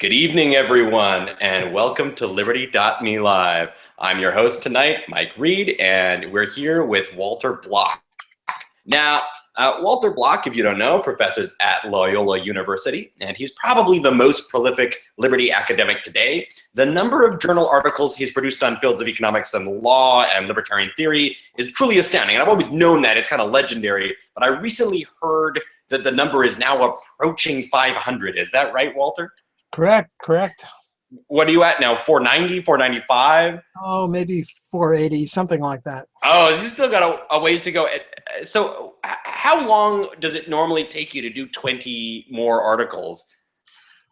Good evening, everyone, and welcome to Liberty.me Live. I'm your host tonight, Mike Reid, and we're here with Walter Block. Now, Walter Block, if you don't know, professors at Loyola University, and he's probably the most prolific Liberty academic today. The number of journal articles he's produced on fields of economics and law and libertarian theory is truly astounding. And I've always known that. It's kind of legendary, but I recently heard that the number is now approaching 500. Is that right, Walter? Correct. What are you at now? 490, 495? Oh, maybe 480, something like that. Oh, you still got a ways to go. So how long does it normally take you to do 20 more articles?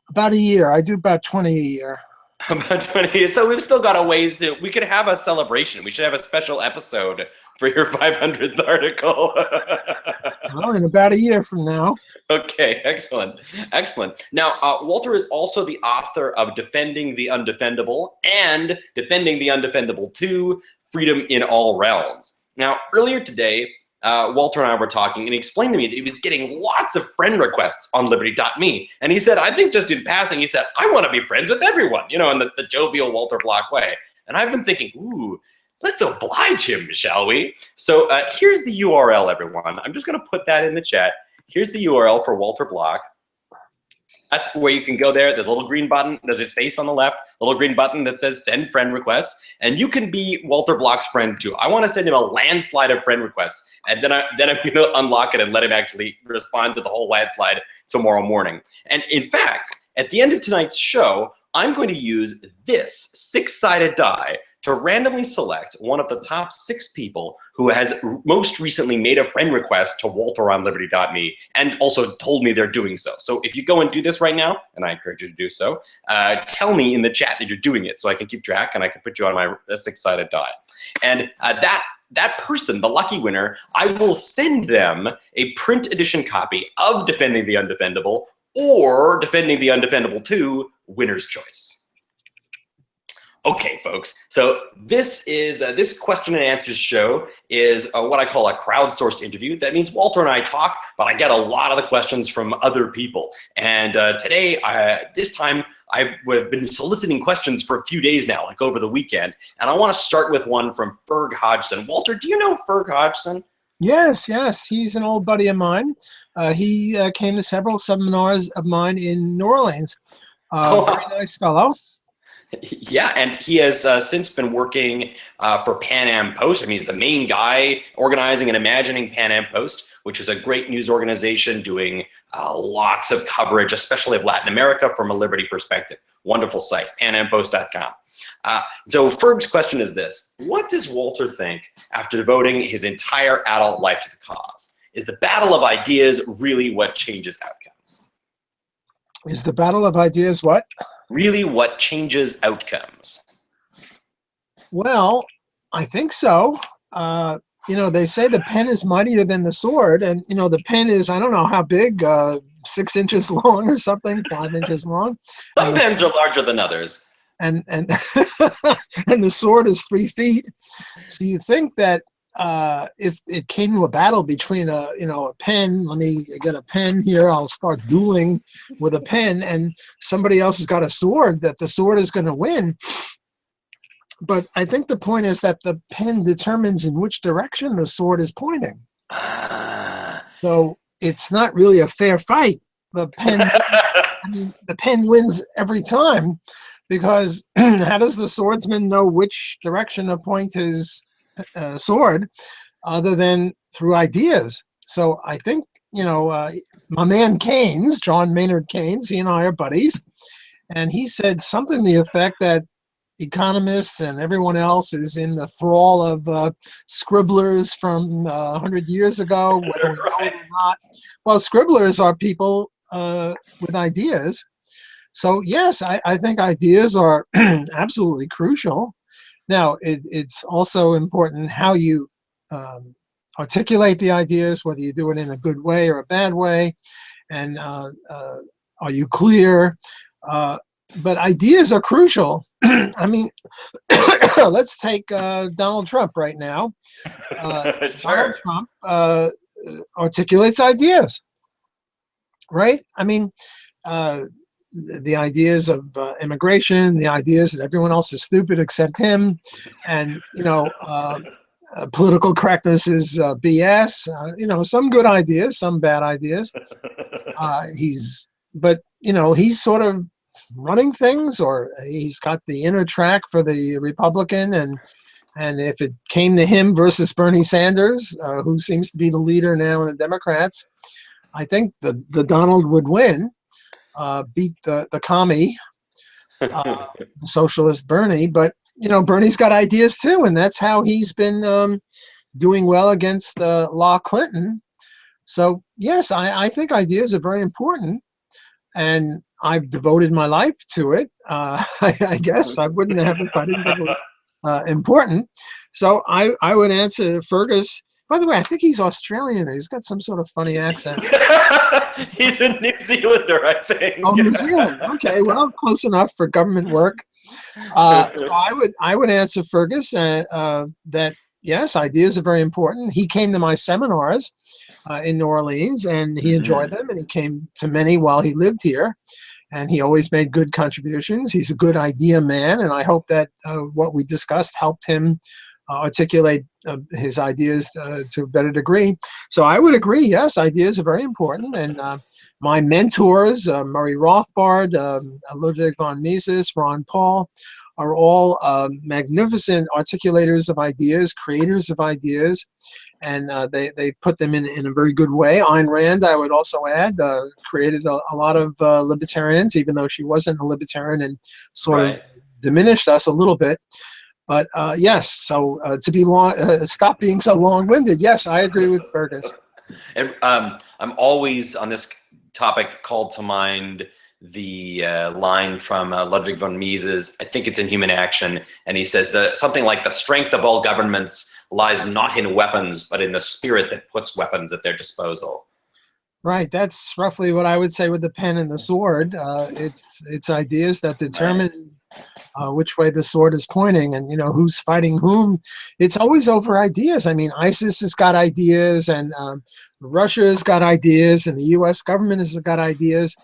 About a year. I do about 20 a year. About 20. So we've still got a ways to, we could have a celebration. We should have a special episode for your 500th article. Well, in about a year from now. Okay, excellent. Now, Walter is also the author of Defending the Undefendable and Defending the Undefendable 2, Freedom in All Realms. Now, earlier today, Walter and I were talking, and he explained to me that he was getting lots of friend requests on Liberty.me. And he said, I think just in passing, he said, I want to be friends with everyone, you know, in the jovial Walter Block way. And I've been thinking, ooh, let's oblige him, shall we? So here's the URL, everyone. I'm just going to put that in the chat. Here's the URL for Walter Block. That's where you can go there. There's a little green button. There's his face on the left, a little green button that says send friend requests. And you can be Walter Block's friend too. I want to send him a landslide of friend requests. And then I'm going to unlock it and let him actually respond to the whole landslide tomorrow morning. And in fact, at the end of tonight's show, I'm going to use this 6-sided die to randomly select one of the top 6 people who has most recently made a friend request to Walter on Liberty.me and also told me they're doing so. So if you go and do this right now, and I encourage you to do so, tell me in the chat that you're doing it so I can keep track and I can put you on my 6-sided die. And that person, the lucky winner, I will send them a print edition copy of Defending the Undefendable or Defending the Undefendable 2, Winner's Choice. Okay, folks, so this is this question and answers show is what I call a crowdsourced interview. That means Walter and I talk, but I get a lot of the questions from other people. And today, this time, I've been soliciting questions for a few days now, like over the weekend. And I want to start with one from Ferg Hodgson. Walter, do you know Ferg Hodgson? Yes. He's an old buddy of mine. He came to several seminars of mine in New Orleans. Very nice fellow. Yeah, and he has since been working for Pan Am Post. I mean, he's the main guy organizing and imagining Pan Am Post, which is a great news organization doing lots of coverage, especially of Latin America from a liberty perspective. Wonderful site, panampost.com. So Ferg's question is this: what does Walter think after devoting his entire adult life to the cause? Is the battle of ideas really what changes outcomes? Is the battle of ideas what? Really what changes outcomes? Well, I think so. You know, they say the pen is mightier than the sword, and you know the pen is, I don't know how big, 6 inches long or something, 5 inches long. Some pens are larger than others. And and the sword is 3 feet. So you think that if it came to a battle between a pen, let me get a pen here, I'll start dueling with a pen, and somebody else has got a sword, that the sword is going to win. But I think the point is that the pen determines in which direction the sword is pointing. So it's not really a fair fight. The pen wins every time, because how does the swordsman know which direction to point his sword other than through ideas? So I think, my man Keynes, John Maynard Keynes, he and I are buddies, and he said something to the effect that economists and everyone else is in the thrall of scribblers from 100 years ago, whether we know it or not. Well, scribblers are people with ideas. So yes, I think ideas are absolutely crucial. Now, it's also important how you articulate the ideas, whether you do it in a good way or a bad way, and are you clear? But ideas are crucial. I mean, let's take Donald Trump right now. Sure. Donald Trump articulates ideas, right? I mean, the ideas of immigration, the ideas that everyone else is stupid except him, and political correctness is BS. Some good ideas, some bad ideas. He's sort of running things, or he's got the inner track for the Republican, and if it came to him versus Bernie Sanders, who seems to be the leader now in the Democrats, I think the Donald would win, beat the commie, the socialist Bernie. But Bernie's got ideas too, and that's how he's been doing well against La Clinton. So yes, I think ideas are very important, and I've devoted my life to it. I guess I wouldn't have if I didn't think it was important. So I would answer Fergus. By the way, I think he's Australian. He's got some sort of funny accent. He's a New Zealander, I think. Oh, New Zealand. Okay, well, close enough for government work. So I would answer Fergus that yes, ideas are very important. He came to my seminars in New Orleans, and he enjoyed them, and he came to many while he lived here, and he always made good contributions. He's a good idea man, and I hope that what we discussed helped him articulate his ideas to a better degree. So I would agree, yes, ideas are very important, and my mentors, Murray Rothbard, Ludwig von Mises, Ron Paul, are all magnificent articulators of ideas, creators of ideas, and they put them in a very good way. Ayn Rand, I would also add, created a lot of libertarians, even though she wasn't a libertarian, and sort of diminished us a little bit. But yes, so to be stop being so long-winded. Yes, I agree with Fergus. And I'm always on this topic called to mind the line from Ludwig von Mises. I think it's in Human Action, and he says that something like the strength of all governments lies not in weapons, but in the spirit that puts weapons at their disposal. Right. That's roughly what I would say with the pen and the sword. It's ideas that determine which way the sword is pointing, and who's fighting whom. It's always over ideas. I mean, ISIS has got ideas, and Russia's got ideas, and the U.S. government has got ideas.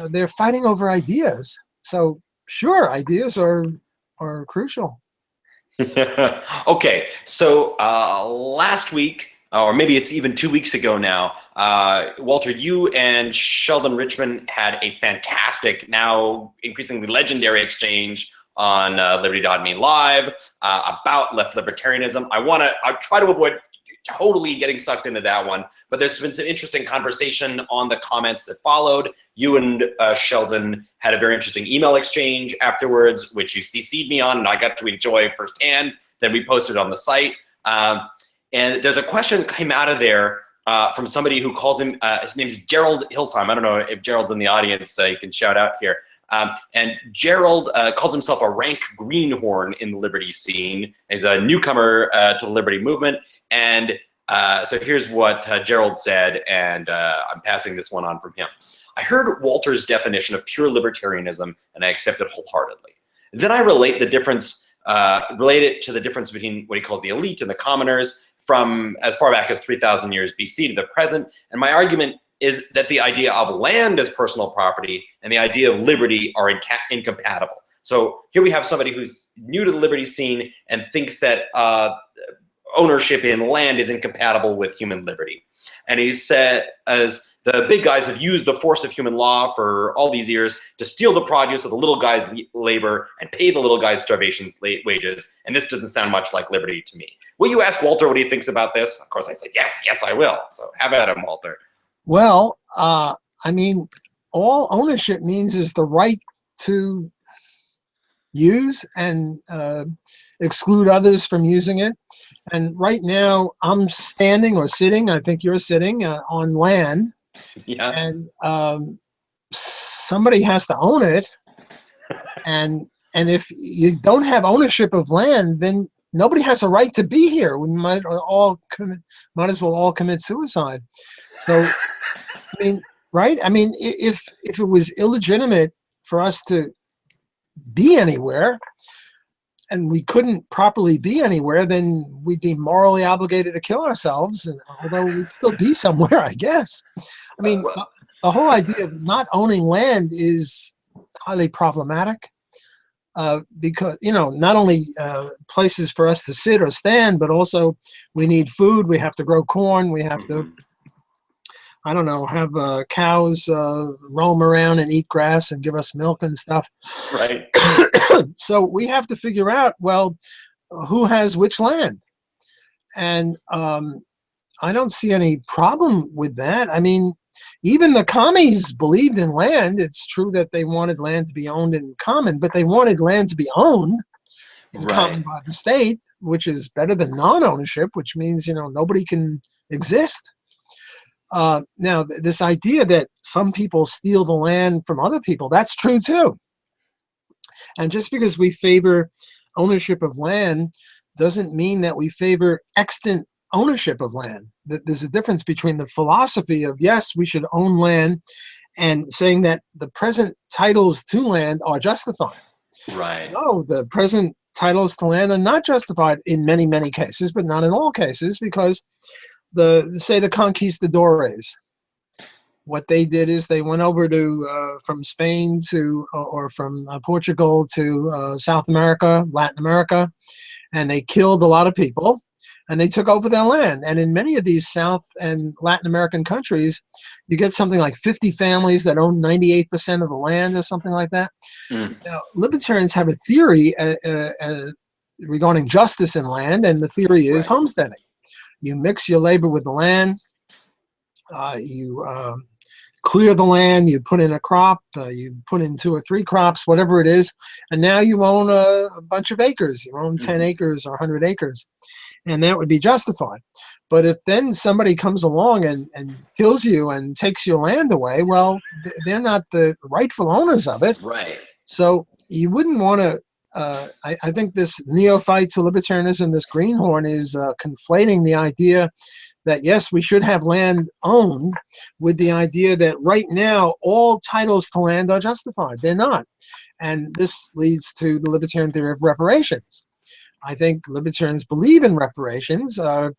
They're fighting over ideas. So sure, ideas are crucial. Okay, so last week, or maybe it's even 2 weeks ago now, Walter, you and Sheldon Richman had a fantastic, now increasingly legendary exchange on Liberty.me Live about left libertarianism. I try to avoid totally getting sucked into that one, but there's been some interesting conversation on the comments that followed. You and Sheldon had a very interesting email exchange afterwards, which you CC'd me on, and I got to enjoy firsthand. Then we posted on the site. And there's a question that came out of there from somebody who calls him, his name's Gerald Hillsheim. I don't know if Gerald's in the audience, so you can shout out here. And Gerald calls himself a rank greenhorn in the Liberty scene. He's a newcomer to the Liberty movement. And so here's what Gerald said, and I'm passing this one on from him. I heard Walter's definition of pure libertarianism, and I accept it wholeheartedly. Then I relate it to the difference between what he calls the elite and the commoners from as far back as 3,000 years BC to the present. And my argument is that the idea of land as personal property and the idea of liberty are incompatible. So here we have somebody who's new to the liberty scene and thinks that ownership in land is incompatible with human liberty. And he said, as the big guys have used the force of human law for all these years to steal the produce of the little guy's labor and pay the little guy's starvation wages, and this doesn't sound much like liberty to me. Will you ask Walter what he thinks about this? Of course I said, yes, I will. So have at him, Walter. Well, I mean, all ownership means is the right to use and exclude others from using it. And right now I'm standing or sitting, I think you're sitting on land. Yeah. And somebody has to own it. And if you don't have ownership of land, then nobody has a right to be here. We might as well all commit suicide. So, I mean, right? I mean, if it was illegitimate for us to be anywhere, and we couldn't properly be anywhere, then we'd be morally obligated to kill ourselves, and although we'd still be somewhere, I guess. I mean, the whole idea of not owning land is highly problematic. Because, not only places for us to sit or stand, but also we need food. We have to grow corn. We have to, I don't know, have cows roam around and eat grass and give us milk and stuff. Right. So we have to figure out, well, who has which land? And I don't see any problem with that. I mean, even the commies believed in land. It's true that they wanted land to be owned in common, but they wanted land to be owned in common by the state, which is better than non-ownership, which means, nobody can exist. Now, this idea that some people steal the land from other people, that's true too. And just because we favor ownership of land doesn't mean that we favor extant ownership of land. There's a difference between the philosophy of, yes, we should own land, and saying that the present titles to land are justified. Right. No, the present titles to land are not justified in many, many cases, but not in all cases, because the conquistadores, what they did is they went over to from Spain to or from Portugal to South America, Latin America, and they killed a lot of people, and they took over their land. And in many of these South and Latin American countries, you get something like 50 families that own 98% of the land or something like that. Now, libertarians have a theory regarding justice in land, and the theory is homesteading. You mix your labor with the land, you clear the land, you put in a crop, you put in 2 or 3 crops, whatever it is, and now you own a bunch of acres. You own 10 acres or 100 acres, and that would be justified. But if then somebody comes along and kills you and takes your land away, well, they're not the rightful owners of it. Right. So you wouldn't want to, I think this neophyte to libertarianism, this greenhorn, is conflating the idea that, yes, we should have land owned with the idea that right now all titles to land are justified. They're not. And this leads to the libertarian theory of reparations. I think libertarians believe in reparations. Not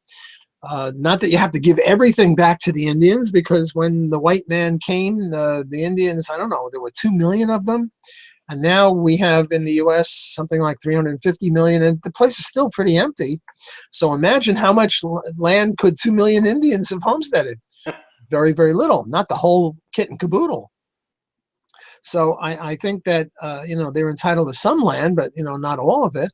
that you have to give everything back to the Indians, because when the white man came, the Indians, I don't know, there were 2 million of them. And now we have in the U.S. something like 350 million, and the place is still pretty empty. So imagine how much land could 2 million Indians have homesteaded? Very, very little, not the whole kit and caboodle. So I think that, they're entitled to some land, but, not all of it.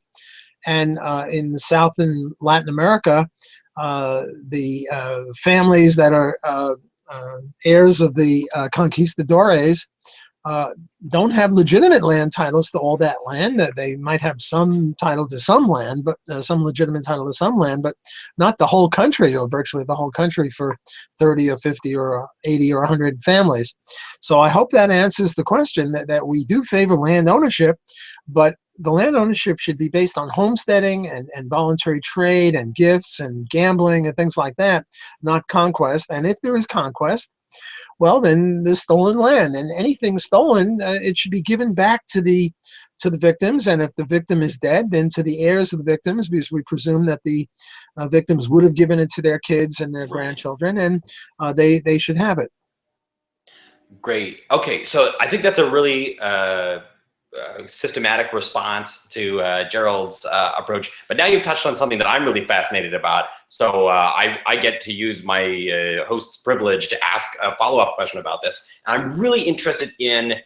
And in South and Latin America, the families that are heirs of the conquistadores don't have legitimate land titles to all that land. That they might have some title to some land, but some legitimate title to some land, but not the whole country, or virtually the whole country, for 30 or 50 or 80 or 100 families. So I hope that answers the question, that we do favor land ownership, but the land ownership should be based on homesteading and voluntary trade and gifts and gambling and things like that, not conquest. And if there is conquest, well, then there's stolen land, and anything stolen, it should be given back to the victims. And if the victim is dead, then to the heirs of the victims, because we presume that the victims would have given it to their kids and their grandchildren, and they should have it. Great. Okay, so I think that's a really systematic response to Gerald's approach. But now you've touched on something that I'm really fascinated about. So I get to use my host's privilege to ask a follow-up question about this. And I'm really interested in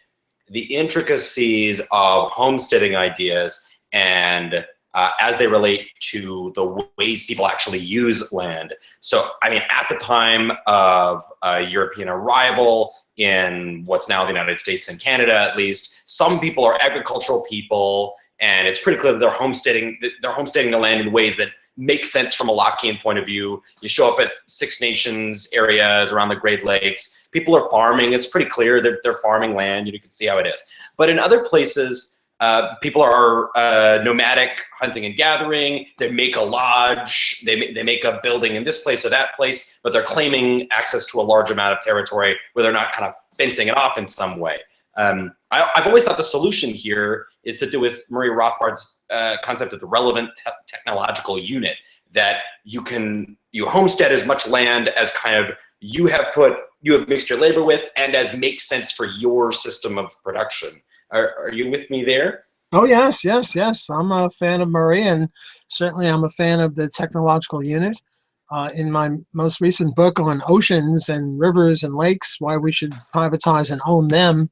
the intricacies of homesteading ideas and as they relate to the ways people actually use land. So, I mean, at the time of European arrival in what's now the United States and Canada, at least, some people are agricultural people, and it's pretty clear that they're homesteading the land in ways that make sense from a Lockean point of view. You show up at Six Nations areas around the Great Lakes, people are farming. It's pretty clear that they're farming land. You can see how it is. But in other places, people are nomadic, hunting and gathering. They make a lodge. They make a building in this place or that place, but they're claiming access to a large amount of territory where they're not kind of fencing it off in some way. I've always thought the solution here is to do with Murray Rothbard's concept of the relevant technological unit, that you homestead as much land as kind of you have mixed your labor with, and as makes sense for your system of production. Are you with me there? Oh, yes, yes, yes. I'm a fan of Murray, and certainly I'm a fan of the technological unit. In my most recent book on oceans and rivers and lakes, why we should privatize and own them,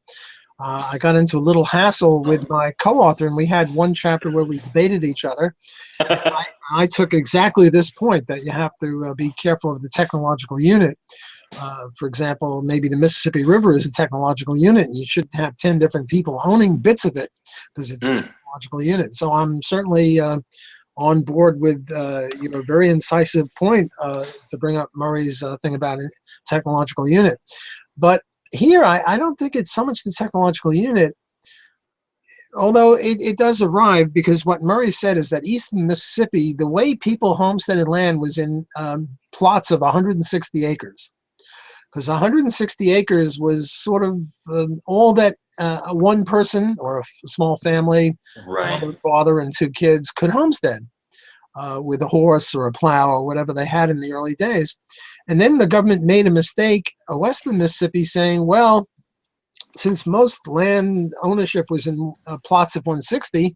I got into a little hassle with my co-author, and we had one chapter where we debated each other. And I took exactly this point, that you have to be careful of the technological unit. For example, maybe the Mississippi River is a technological unit, and you shouldn't have 10 different people owning bits of it because it's a technological unit. So I'm certainly on board with your very incisive point to bring up Murray's thing about a technological unit. But here, I don't think it's so much the technological unit, although it does arrive, because what Murray said is that eastern Mississippi, the way people homesteaded land was in plots of 160 acres. Because 160 acres was sort of all that one person or a small family, mother, father, and 2 kids could homestead with a horse or a plow or whatever they had in the early days. And then the government made a mistake west of the Mississippi, saying, well, since most land ownership was in plots of 160,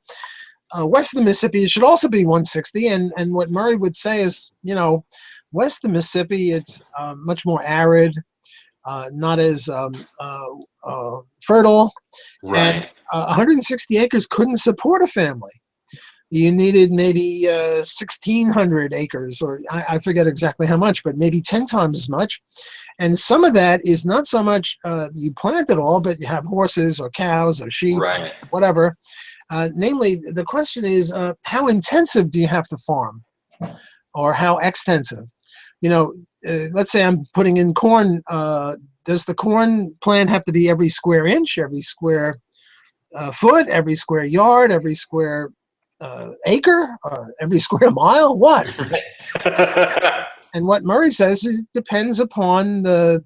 west of the Mississippi, it should also be 160. And what Murray would say is, west of the Mississippi, it's much more arid, not as fertile. Right. And 160 acres couldn't support a family. You needed maybe 1,600 acres, or I forget exactly how much, but maybe 10 times as much. And some of that is not so much you plant it all, but you have horses or cows or sheep, whatever. Namely, the question is, how intensive do you have to farm, or how extensive? Let's say I'm putting in corn. Does the corn plant have to be every square inch, every square foot, every square yard, every square acre, every square mile? What? And what Murray says is it depends upon the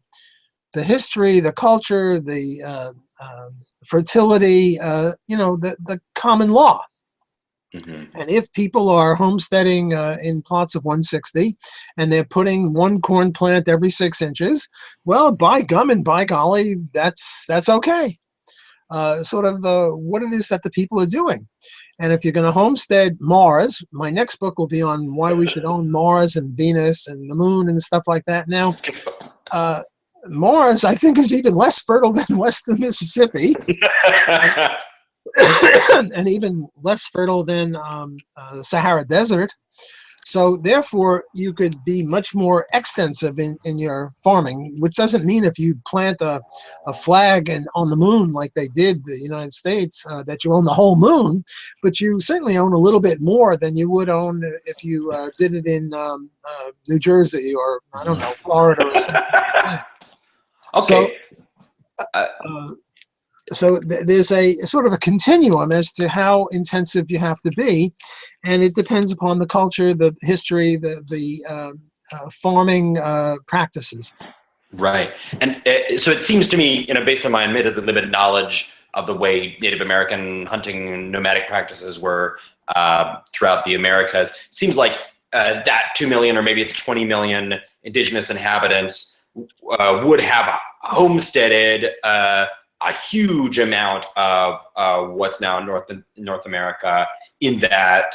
history, the culture, the fertility, the common law. And if people are homesteading in plots of 160 and they're putting one corn plant every 6 inches, well, by gum and by golly, that's okay. Sort of what it is that the people are doing. And if you're going to homestead Mars, my next book will be on why we should own Mars and Venus and the moon and stuff like that. Now, Mars, I think, is even less fertile than western Mississippi. And even less fertile than the Sahara Desert. So therefore, you could be much more extensive in your farming, which doesn't mean if you plant a flag on the moon like they did the United States, that you own the whole moon, but you certainly own a little bit more than you would own if you did it in New Jersey or, I don't know, Florida or something like that. Okay. So there's a sort of a continuum as to how intensive you have to be, and it depends upon the culture, the history, the farming practices. Right. And so it seems to me, based on my admittedly limited knowledge of the way Native American hunting and nomadic practices were throughout the Americas, seems like that 2 million or maybe it's 20 million indigenous inhabitants would have homesteaded a huge amount of what's now North America, in that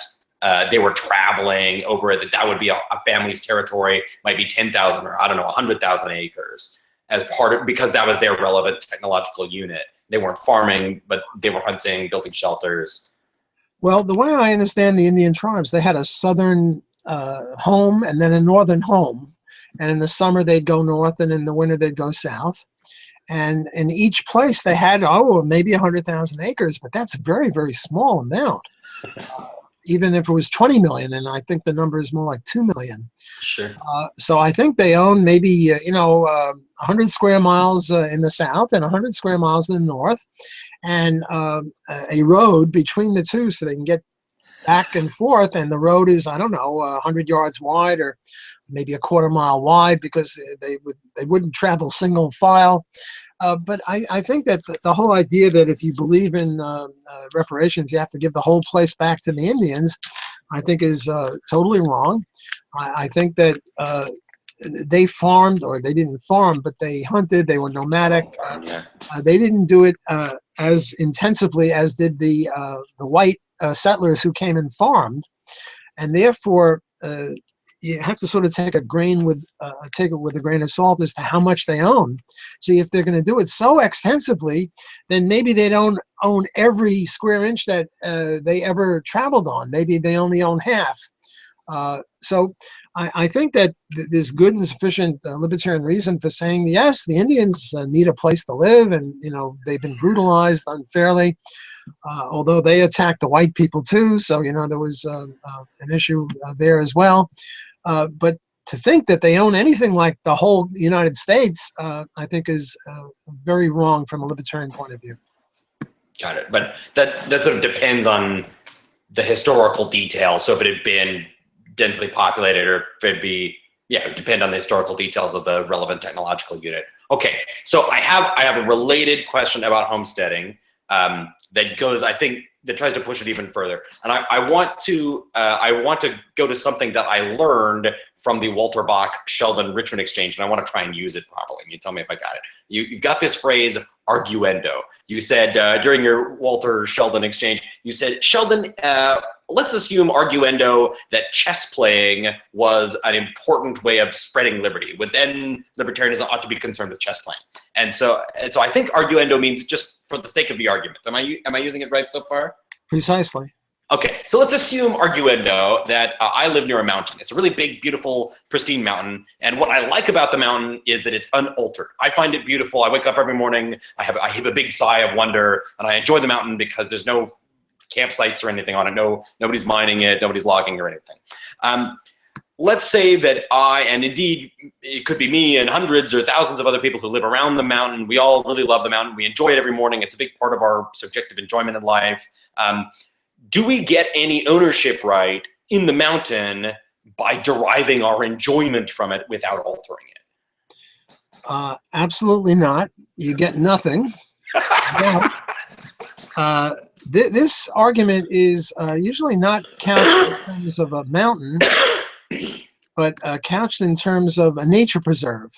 they were traveling over it. That would be a family's territory, might be 10,000 or 100,000 acres as part of, because that was their relevant technological unit. They weren't farming, but they were hunting, building shelters. Well, the way I understand the Indian tribes, they had a southern home and then a northern home. And in the summer they'd go north, and in the winter they'd go south. And in each place they had, maybe 100,000 acres, but that's a very, very small amount. Even if it was 20 million, and I think the number is more like 2 million. Sure. So I think they own maybe, 100 square miles in the south and 100 square miles in the north, and a road between the two so they can get back and forth. And the road is, 100 yards wide or maybe a quarter mile wide, because they wouldn't travel single file. But I think that the whole idea that if you believe in reparations, you have to give the whole place back to the Indians, I think is totally wrong. I think that they farmed, or they didn't farm, but they hunted. They were nomadic. They didn't do it as intensively as did the white settlers who came and farmed, and therefore you have to sort of take it with a grain of salt as to how much they own. See, if they're going to do it so extensively, then maybe they don't own every square inch that they ever traveled on. Maybe they only own half. So I think that there's good and sufficient libertarian reason for saying, yes, the Indians need a place to live, and they've been brutalized unfairly, although they attacked the white people too. So there was an issue there as well. But to think that they own anything like the whole United States, I think is very wrong from a libertarian point of view. Got it. But that sort of depends on the historical details. So if it had been densely populated, or if it'd be, it would depend on the historical details of the relevant technological unit. Okay, so I have a related question about homesteading that goes, I think, that tries to push it even further. And I want to go to something that I learned from the Walter Bach Sheldon Richmond exchange, and I want to try and use it properly. You tell me if I got it. You've got this phrase, arguendo. You said during your Walter Sheldon exchange, you said, Sheldon, let's assume arguendo that chess playing was an important way of spreading liberty. But then libertarianism ought to be concerned with chess playing. And so I think arguendo means just for the sake of the argument. Am I using it right so far? Precisely. Okay, so let's assume arguendo that I live near a mountain. It's a really big, beautiful, pristine mountain. And what I like about the mountain is that it's unaltered. I find it beautiful. I wake up every morning. I have a big sigh of wonder, and I enjoy the mountain because there's no campsites or anything on it. Nobody's mining it. Nobody's logging or anything. Let's say that and indeed it could be me and hundreds or thousands of other people who live around the mountain. We all really love the mountain. We enjoy it every morning. It's a big part of our subjective enjoyment in life. Do we get any ownership right in the mountain by deriving our enjoyment from it without altering it? Absolutely not. You get nothing. Now, this argument is usually not couched in terms of a mountain, but couched in terms of a nature preserve.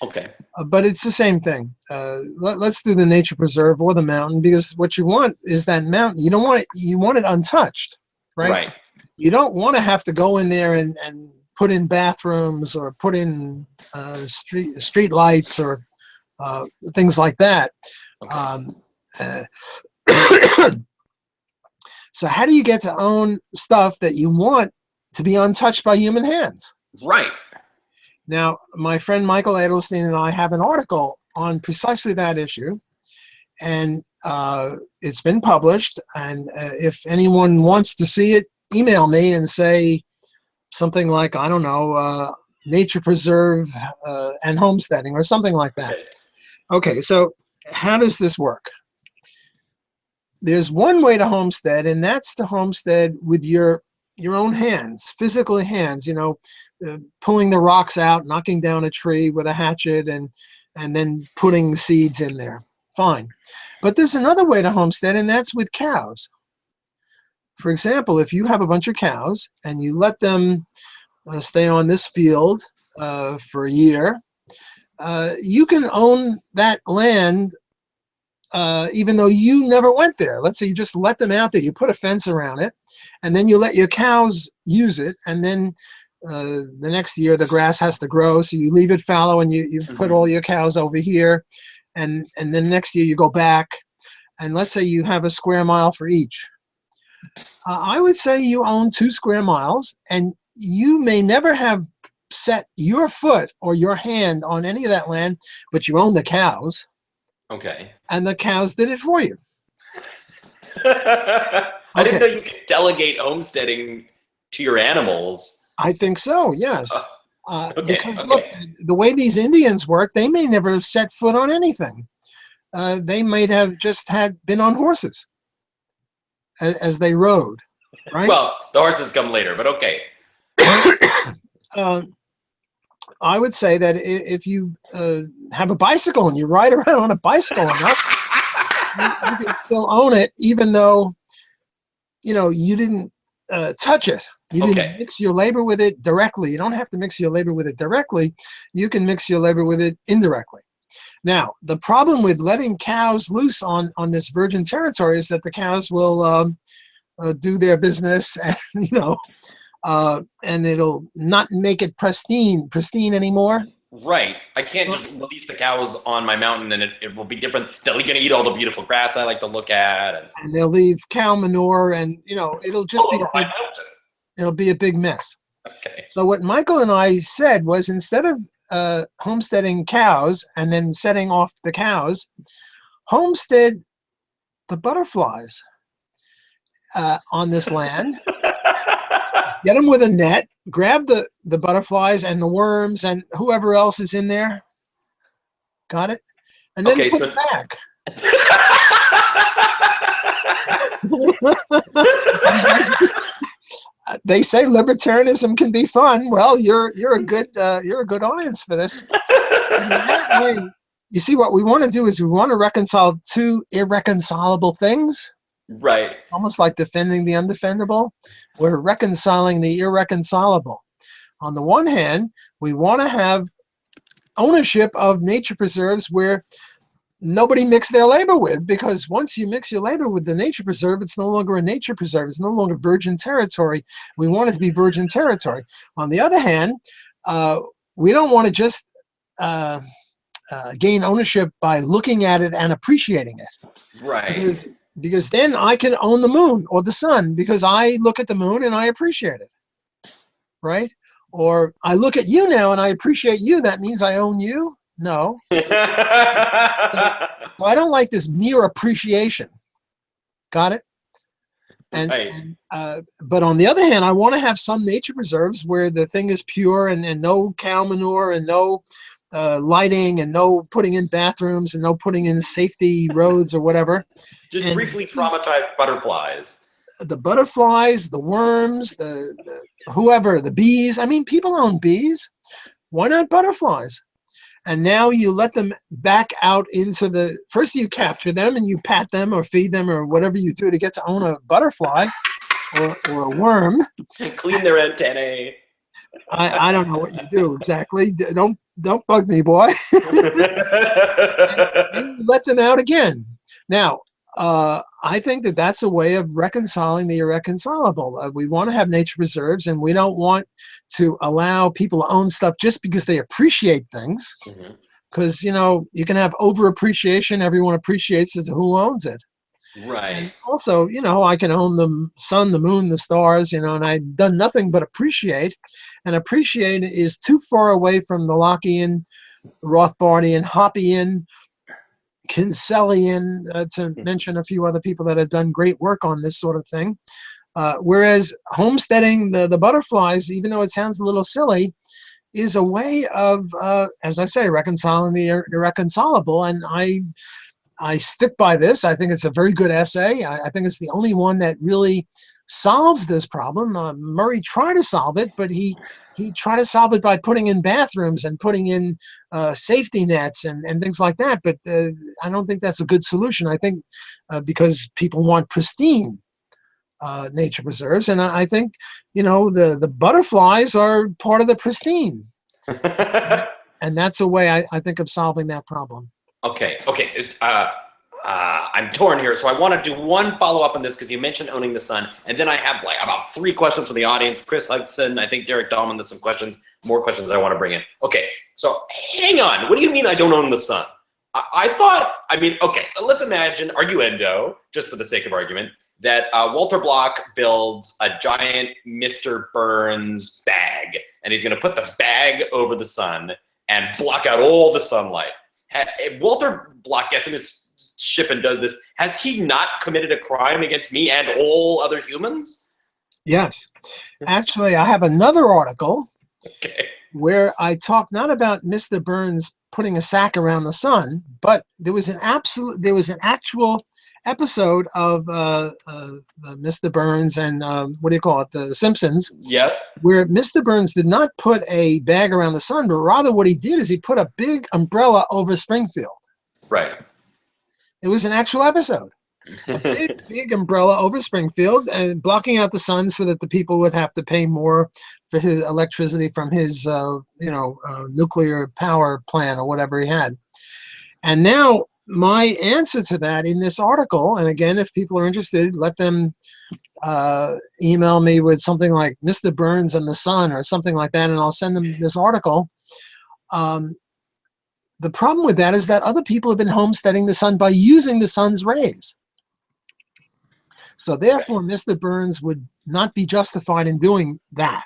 Okay. But it's the same thing. Let's do the nature preserve or the mountain, because what you want is that mountain. You don't want it. You want it untouched, right? Right. You don't want to have to go in there and put in bathrooms or put in street lights or things like that. Okay. So how do you get to own stuff that you want to be untouched by human hands? Right. Now, my friend Michael Edelstein and I have an article on precisely that issue, and it's been published. And if anyone wants to see it, email me and say something like, I don't know, nature preserve and homesteading or something like that. Okay, so how does this work? There's one way to homestead, and that's to homestead with your own hands, physical hands, pulling the rocks out, knocking down a tree with a hatchet, and then putting seeds in there. Fine. But there's another way to homestead, and that's with cows. For example, if you have a bunch of cows and you let them stay on this field for a year, you can own that land even though you never went there. Let's say you just let them out there, you put a fence around it, and then you let your cows use it, and then the next year the grass has to grow, so you leave it fallow and you put all your cows over here, and then next year you go back, and let's say you have a square mile for each. I would say you own 2 square miles, and you may never have set your foot or your hand on any of that land, but you own the cows. Okay. And the cows did it for you. I didn't know you could delegate homesteading to your animals. I think so, yes. Because look, the way these Indians work, they may never have set foot on anything. They might have just been on horses as they rode, right? Well, the horses come later, but okay. I would say that if you have a bicycle and you ride around on a bicycle enough, you can still own it, even though you didn't touch it. You didn't mix your labor with it directly. You don't have to mix your labor with it directly. You can mix your labor with it indirectly. Now, the problem with letting cows loose on this virgin territory is that the cows will do their business, and and it'll not make it pristine anymore. Right. I can't just release the cows on my mountain and it will be different. They're going to eat all the beautiful grass I like to look at. And they'll leave cow manure, and it'll just it'll be a big mess. Okay. So what Michael and I said was, instead of homesteading cows and then setting off the cows, homestead the butterflies on this land. Get them with a net, grab the butterflies and the worms and whoever else is in there. Got it? And then put it back. They say libertarianism can be fun. Well, you're a good audience for this. And in that way, you see, what we want to do is we want to reconcile two irreconcilable things. Right. Almost like defending the undefendable. We're reconciling the irreconcilable. On the one hand, we want to have ownership of nature preserves where nobody mix their labor with, because once you mix your labor with the nature preserve, it's no longer a nature preserve. It's no longer virgin territory. We want it to be virgin territory. On the other hand, we don't want to just gain ownership by looking at it and appreciating it. Right. Because then I can own the moon or the sun, because I look at the moon and I appreciate it, right? Or I look at you now and I appreciate you. That means I own you? No. So I don't like this mere appreciation. Got it? But on the other hand, I want to have some nature preserves where the thing is pure and no cow manure and no lighting and no putting in bathrooms and no putting in safety roads or whatever. Just briefly traumatized butterflies. The butterflies, the worms, the whoever, the bees. I mean, people own bees. Why not butterflies? And now you let them back out into the, first you capture them and you pat them or feed them or whatever you do to get to own a butterfly or a worm. Clean their antennae. I don't know what you do exactly. Don't bug me, boy. And let them out again. Now, I think that that's a way of reconciling the irreconcilable. We want to have nature preserves, and we don't want to allow people to own stuff just because they appreciate things. Because, you can have over appreciation. Everyone appreciates it. Who owns it? Right. And also, I can own the sun, the moon, the stars, and I've done nothing but appreciate. And appreciate is too far away from the Lockean, Rothbardian, Hoppian, Kinsellian, to mention a few other people that have done great work on this sort of thing. Whereas homesteading the butterflies, even though it sounds a little silly, is a way of, as I say, reconciling the irreconcilable. And I stick by this. I think it's a very good essay. I think it's the only one that really solves this problem. Murray tried to solve it, but he tried to solve it by putting in bathrooms and putting in safety nets and things like that. But I don't think that's a good solution. I think because people want pristine nature preserves, and I think the butterflies are part of the pristine, and that's a way I think of solving that problem. Okay. I'm torn here, so I want to do one follow-up on this because you mentioned owning the sun, and then I have about 3 questions from the audience. Chris Hudson, I think Derek Dahlman, there's some questions, more questions I want to bring in. Okay, so hang on. What do you mean I don't own the sun? Okay, let's imagine, arguendo, just for the sake of argument, that Walter Block builds a giant Mr. Burns bag, and he's going to put the bag over the sun and block out all the sunlight. If Walter Block gets in his ship and does this, has he not committed a crime against me and all other humans? Yes. Actually, I have another article where I talk not about Mr. Burns putting a sack around the sun, but there was an actual episode of Mr. Burns and The Simpsons. Yep. Where Mr. Burns did not put a bag around the sun, but rather what he did is he put a big umbrella over Springfield. Right. It was an actual episode. A big umbrella over Springfield and blocking out the sun so that the people would have to pay more for his electricity from his nuclear power plant or whatever he had. And now my answer to that in this article, and again, if people are interested, let them email me with something like Mr. Burns and the Sun or something like that, and I'll send them this article. The problem with that is that other people have been homesteading the sun by using the sun's rays. So therefore, Mr. Burns would not be justified in doing that.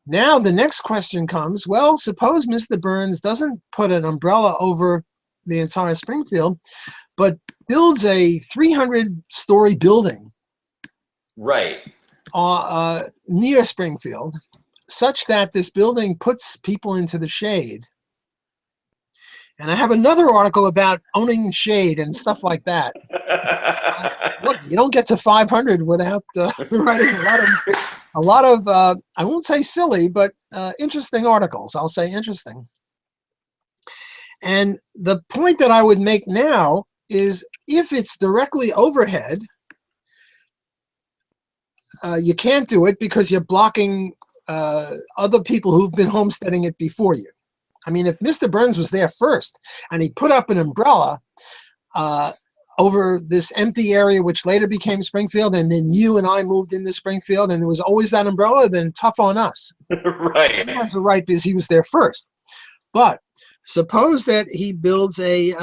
Now the next question comes, well, suppose Mr. Burns doesn't put an umbrella over the entire Springfield, but builds a 300-story building near Springfield, such that this building puts people into the shade. And I have another article about owning shade and stuff like that. Look, you don't get to 500 without writing a lot of I won't say silly, but interesting articles. I'll say interesting. And the point that I would make now is if it's directly overhead, you can't do it because you're blocking other people who've been homesteading it before you. I mean, if Mr. Burns was there first and he put up an umbrella over this empty area, which later became Springfield, and then you and I moved into Springfield, and there was always that umbrella, then tough on us. Right. He has the right because he was there first. But suppose that he builds a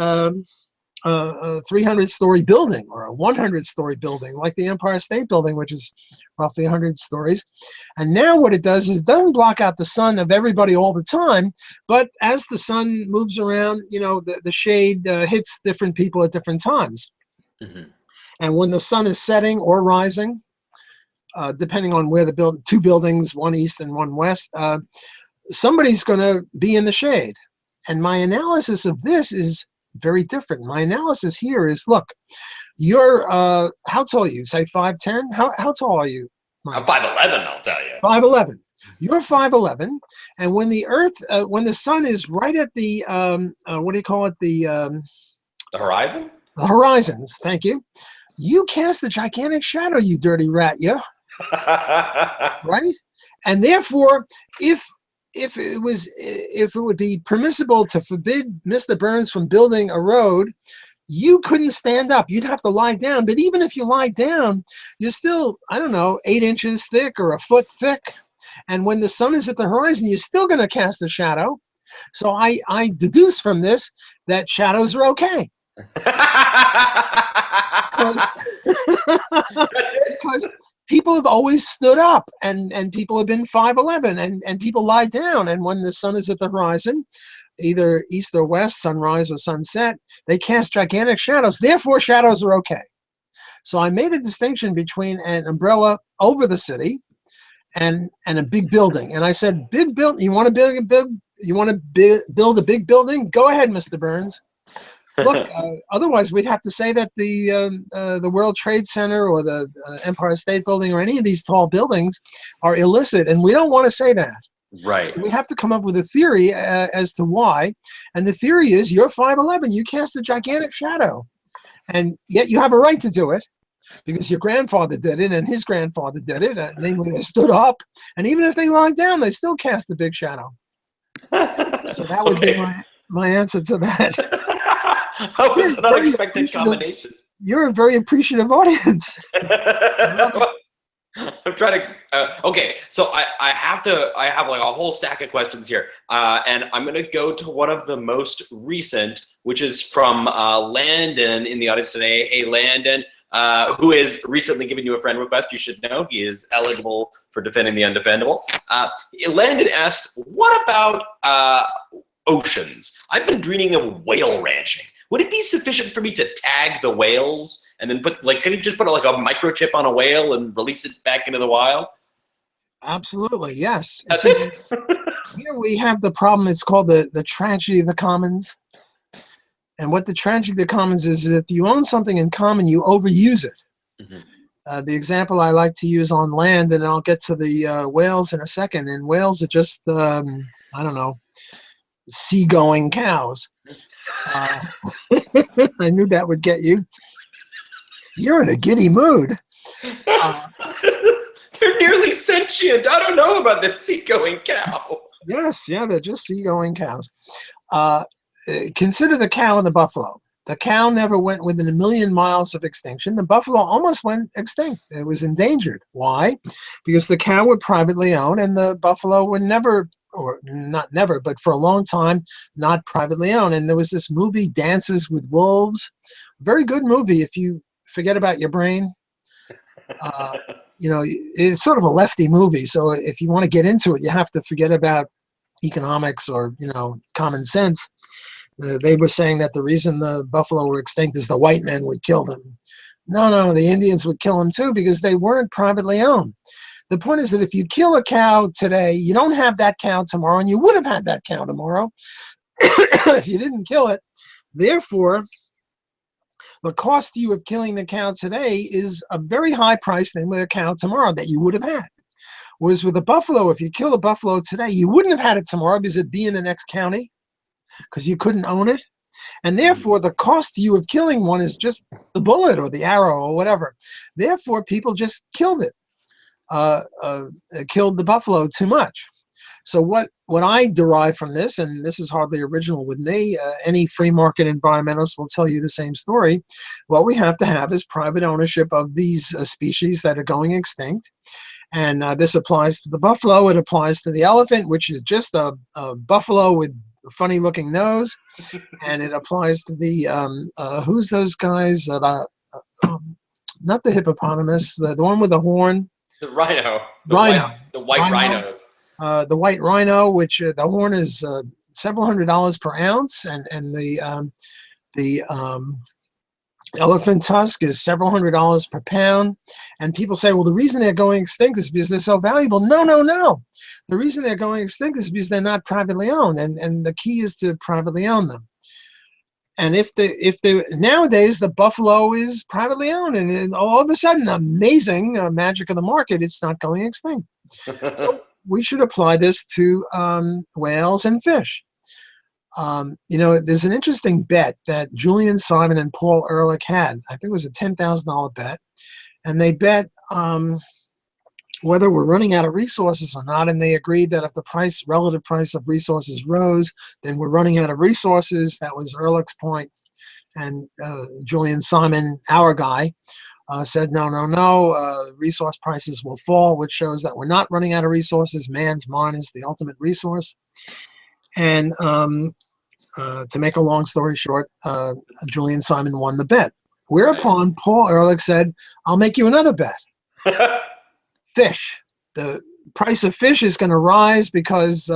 300-story building or a 100-story building, like the Empire State Building, which is roughly 100 stories. And now what it does is it doesn't block out the sun of everybody all the time, but as the sun moves around, you know, the shade hits different people at different times. Mm-hmm. And when the sun is setting or rising, depending on where the two buildings, one east and one west, somebody's going to be in the shade. And my analysis of this is very different. My analysis here is, look, you're, how tall are you? Say 5'10"? How tall are you, Mike? I'm 5'11", I'll tell you. 5'11". You're 5'11", and when the earth, when the sun is right at the, what do you call it? The horizon? The horizons, thank you. You cast a gigantic shadow, you dirty rat, you. Right? And therefore, if it would be permissible to forbid Mr. Burns from building a road, you couldn't stand up. You'd have to lie down. But even if you lie down, you're still, I don't know, 8 inches thick or a foot thick. And when the sun is at the horizon, you're still going to cast a shadow. So I deduce from this that shadows are okay. Because people have always stood up, and people have been 5'11", and people lie down, and when the sun is at the horizon, either east or west, sunrise or sunset, they cast gigantic shadows. Therefore, shadows are okay. So I made a distinction between an umbrella over the city and a big building, and I said, big build. You want to build a big building? Go ahead, Mr. Burns. Look, otherwise we'd have to say that the World Trade Center or the Empire State Building or any of these tall buildings are illicit, and we don't want to say that. Right. So we have to come up with a theory as to why, and the theory is you're 5'11", you cast a gigantic shadow, and yet you have a right to do it because your grandfather did it and his grandfather did it. Namely, they stood up, and even if they lie down, they still cast a big shadow. So that would be my answer to that. That was an unexpected combination. You're a very appreciative audience. I'm trying to. Okay, so I have like a whole stack of questions here, and I'm going to go to one of the most recent, which is from Landon in the audience today. Hey, Landon, who has recently given you a friend request. You should know he is eligible for defending the undefendable. Landon asks, "What about oceans? I've been dreaming of whale ranching. Would it be sufficient for me to tag the whales and then could he just put like a microchip on a whale and release it back into the wild?" Absolutely, yes. That's See, it? Here we have the problem. It's called the tragedy of the commons. And what the tragedy of the commons is if you own something in common, you overuse it. Mm-hmm. The example I like to use on land, and I'll get to the whales in a second, and whales are just, I don't know, seagoing cows. I knew that would get you. You're in a giddy mood. They're nearly sentient. I don't know about this seagoing cow. Yes, yeah, they're just seagoing cows. consider the cow and the buffalo. The cow never went within 1,000,000 miles of extinction. The buffalo almost went extinct. It was endangered. Why? Because the cow were privately owned and the buffalo were never, or not never, but for a long time, not privately owned. And there was this movie, Dances with Wolves. Very good movie if you forget about your brain. It's sort of a lefty movie. So if you want to get into it, you have to forget about economics or, common sense. They were saying that the reason the buffalo were extinct is the white men would kill them. No, the Indians would kill them too because they weren't privately owned. The point is that if you kill a cow today, you don't have that cow tomorrow, and you would have had that cow tomorrow if you didn't kill it. Therefore, the cost to you of killing the cow today is a very high price than with a cow tomorrow that you would have had. Whereas with a buffalo, if you kill a buffalo today, you wouldn't have had it tomorrow because it'd be in the next county, because you couldn't own it. And therefore, the cost to you of killing one is just the bullet or the arrow or whatever. Therefore, people just killed it, killed the buffalo too much. So what I derive from this, and this is hardly original with me, any free market environmentalist will tell you the same story. What we have to have is private ownership of these species that are going extinct. And this applies to the buffalo. It applies to the elephant, which is just a buffalo with funny looking nose, and it applies to the who's those guys not the hippopotamus, the one with the horn, the rhino, the white rhinos, the white rhino, which the horn is several $100s per ounce, and the elephant tusk is several $100s per pound. And people say, well, the reason they're going extinct is because they're so valuable. No. The reason they're going extinct is because they're not privately owned, and the key is to privately own them. And if nowadays the buffalo is privately owned, and all of a sudden, amazing magic of the market, it's not going extinct. So we should apply this to whales and fish. There's an interesting bet that Julian Simon and Paul Ehrlich had. I think it was a $10,000 bet, and they bet whether we're running out of resources or not, and they agreed that if the relative price of resources rose, then we're running out of resources. That was Ehrlich's point. And Julian Simon, our guy, said, no, resource prices will fall, which shows that we're not running out of resources. Man's mind is the ultimate resource. And to make a long story short, Julian Simon won the bet. Whereupon Paul Ehrlich said, I'll make you another bet. Fish. The price of fish is going to rise because,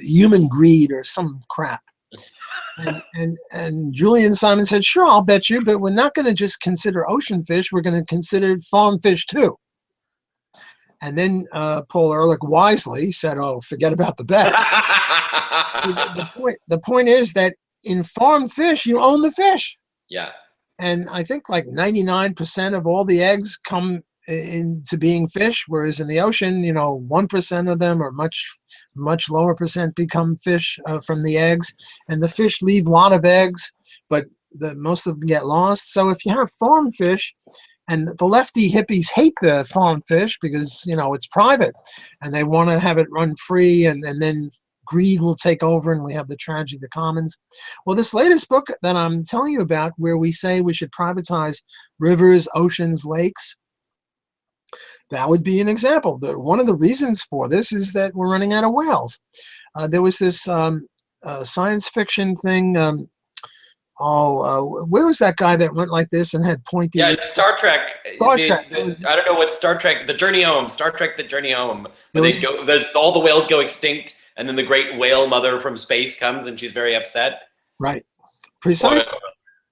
human greed or some crap. And Julian Simon said, sure, I'll bet you, but we're not going to just consider ocean fish. We're going to consider farm fish too. And then Paul Ehrlich wisely said, oh, forget about the bet. The point is that in farm fish, you own the fish. Yeah. And I think like 99% of all the eggs come into being fish, whereas in the ocean, 1% of them or much lower percent become fish from the eggs. And the fish leave a lot of eggs, but most of them get lost. So if you have farm fish, and the lefty hippies hate the farm fish because, it's private and they want to have it run free, and then greed will take over and we have the tragedy of the commons. Well, this latest book that I'm telling you about, where we say we should privatize rivers, oceans, lakes, that would be an example. One of the reasons for this is that we're running out of whales. There was this science fiction thing. Where was that guy that went like this and had pointy? Yeah, it's Star Trek. Star Trek. I don't know what Star Trek. The Journey Home. Star Trek. The Journey Home. There's all the whales go extinct, and then the great whale mother from space comes, and she's very upset. Right. Precisely.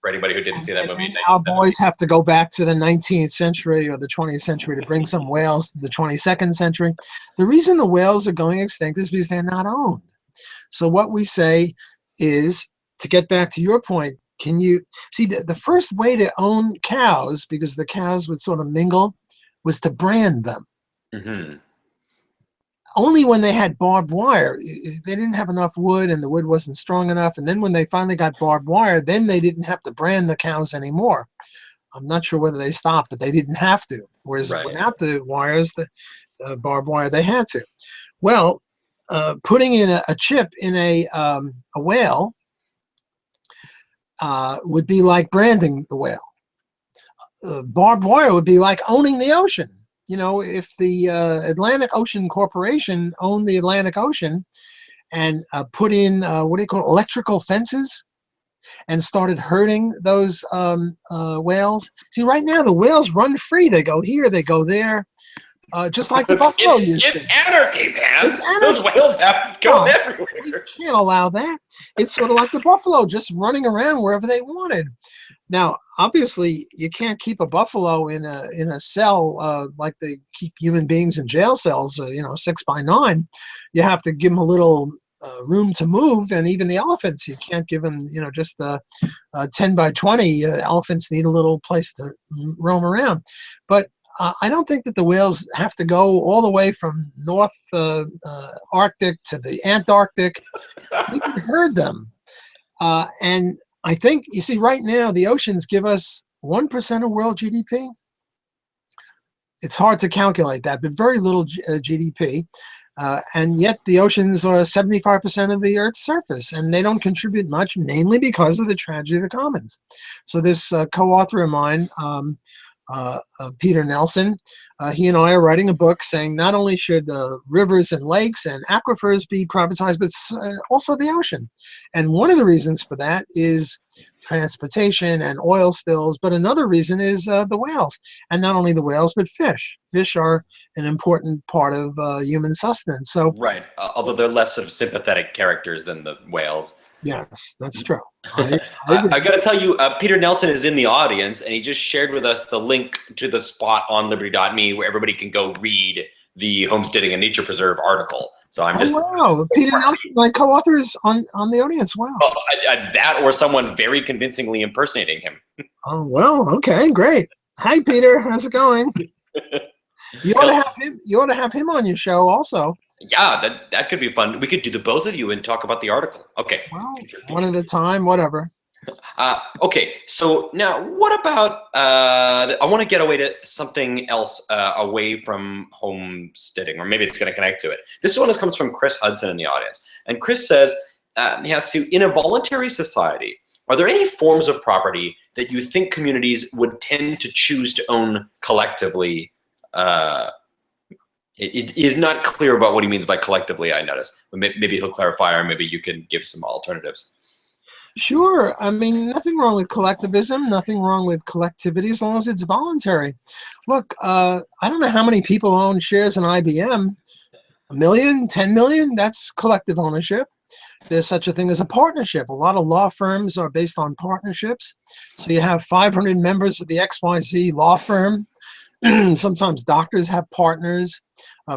For anybody who didn't see that movie. And our boys have to go back to the 19th century or the 20th century to bring some whales to the 22nd century. The reason the whales are going extinct is because they're not owned. So what we say is, to get back to your point, can you see the first way to own cows, because the cows would sort of mingle, was to brand them. Mm-hmm. Only when they had barbed wire, they didn't have enough wood and the wood wasn't strong enough. And then when they finally got barbed wire, then they didn't have to brand the cows anymore. I'm not sure whether they stopped, but they didn't have to. Whereas without the wires, the barbed wire, they had to. Well, putting in a chip in a whale would be like branding the whale. Barbed wire would be like owning the ocean. You know, if the Atlantic Ocean Corporation owned the Atlantic Ocean and put in, what do you call it, electrical fences, and started hurting those whales. See, right now the whales run free. They go here, they go there, just like the buffalo used to. It's anarchy, man. It's anarchy. Those whales have to go everywhere. We can't allow that. It's sort of like the buffalo, just running around wherever they wanted. Now, obviously, you can't keep a buffalo in a cell like they keep human beings in jail cells, 6x9. You have to give them a little room to move, and even the elephants, you can't give them, just 10x20. Elephants need a little place to roam around. But I don't think that the whales have to go all the way from North Arctic to the Antarctic. We can herd them. And I think, you see, right now, the oceans give us 1% of world GDP. It's hard to calculate that, but very little GDP. And yet the oceans are 75% of the Earth's surface, and they don't contribute much, mainly because of the tragedy of the commons. So this co-author of mine, Peter Nelson, he and I are writing a book saying not only should rivers and lakes and aquifers be privatized, but also the ocean. And one of the reasons for that is transportation and oil spills, but another reason is the whales. And not only the whales, but fish. Fish are an important part of human sustenance. So, right, although they're less sort of sympathetic characters than the whales. Yes, that's true. I got to tell you, Peter Nelson is in the audience, and he just shared with us the link to the spot on Liberty.me where everybody can go read the Homesteading and Nature Preserve article. So I'm just wow, Peter Nelson, my co-author, is on the audience. Wow. Well, that or someone very convincingly impersonating him. Oh well, okay, great. Hi, Peter. How's it going? You ought to have him. You ought to have him on your show also. Yeah, that could be fun. We could do the both of you and talk about the article. Okay. Well, one at a time, whatever. Okay, so now what about, I want to get away to something else away from homesteading, or maybe it's going to connect to it. This one comes from Chris Hudson in the audience. And Chris says, he asks you, in a voluntary society, are there any forms of property that you think communities would tend to choose to own collectively? It is not clear about what he means by collectively, I noticed. Maybe he'll clarify, or maybe you can give some alternatives. Sure. I mean, nothing wrong with collectivism, nothing wrong with collectivity, as long as it's voluntary. Look, I don't know how many people own shares in IBM. 1 million, 10 million, that's collective ownership. There's such a thing as a partnership. A lot of law firms are based on partnerships. So you have 500 members of the XYZ law firm. Sometimes doctors have partners,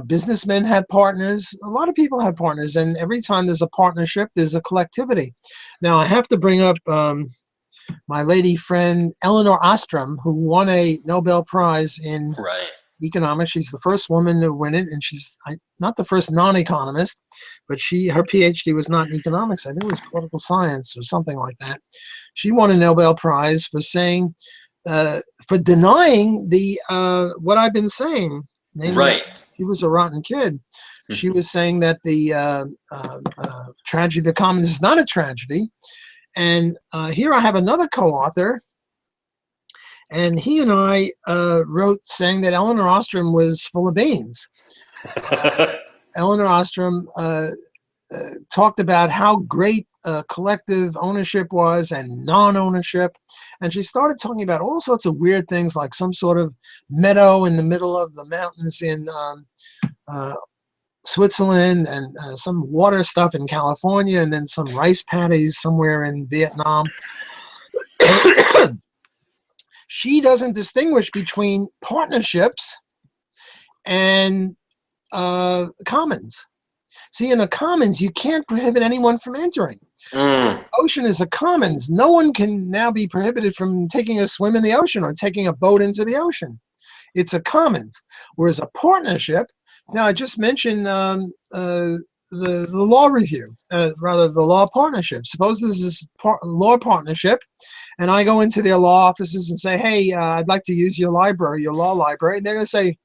businessmen have partners, a lot of people have partners, and every time there's a partnership, there's a collectivity. Now, I have to bring up my lady friend Elinor Ostrom, who won a Nobel Prize in economics. She's the first woman to win it, and she's not the first non-economist, but her PhD was not in economics. I think it was political science or something like that. She won a Nobel Prize for saying, for denying the what I've been saying. Namely, she was a rotten kid. She was saying that the tragedy of the commons is not a tragedy. And here I have another co-author, and he and I wrote saying that Elinor Ostrom was full of beans. Elinor Ostrom talked about how great collective ownership was and non-ownership, and she started talking about all sorts of weird things, like some sort of meadow in the middle of the mountains in Switzerland, and some water stuff in California, and then some rice paddies somewhere in Vietnam. She doesn't distinguish between partnerships and commons. See, in a commons, you can't prohibit anyone from entering. Ocean is a commons. No one can now be prohibited from taking a swim in the ocean or taking a boat into the ocean. It's a commons. Whereas a partnership, now I just mentioned the law review, rather the law partnership. Suppose this is law partnership, and I go into their law offices and say, hey, I'd like to use your library, your law library. And they're going to say,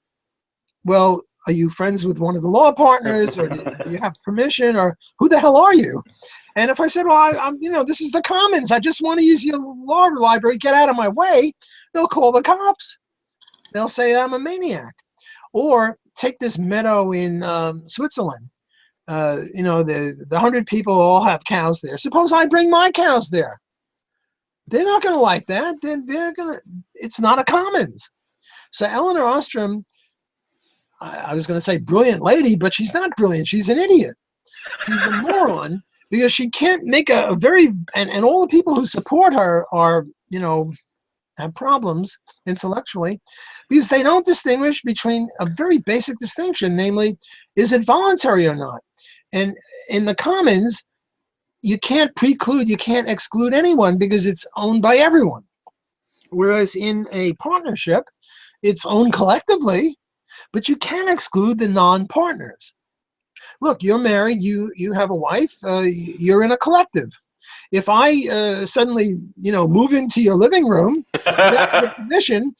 well, are you friends with one of the law partners, or do you have permission, or who the hell are you? And if I said, well, I'm, this is the Commons, I just want to use your law library, get out of my way, they'll call the cops. They'll say I'm a maniac. Or take this meadow in Switzerland. The 100 people all have cows there. Suppose I bring my cows there. They're not going to like that. It's not a commons. So Eleanor Ostrom, I was going to say brilliant lady, but she's not brilliant. She's an idiot. She's a moron because she can't make a very, and all the people who support her are, have problems intellectually because they don't distinguish between a very basic distinction, namely, is it voluntary or not? And in the commons, you can't preclude, you can't exclude anyone because it's owned by everyone. Whereas in a partnership, it's owned collectively, but you can exclude the non-partners. Look, you're married, you have a wife, you're in a collective. If I suddenly, move into your living room without your permission,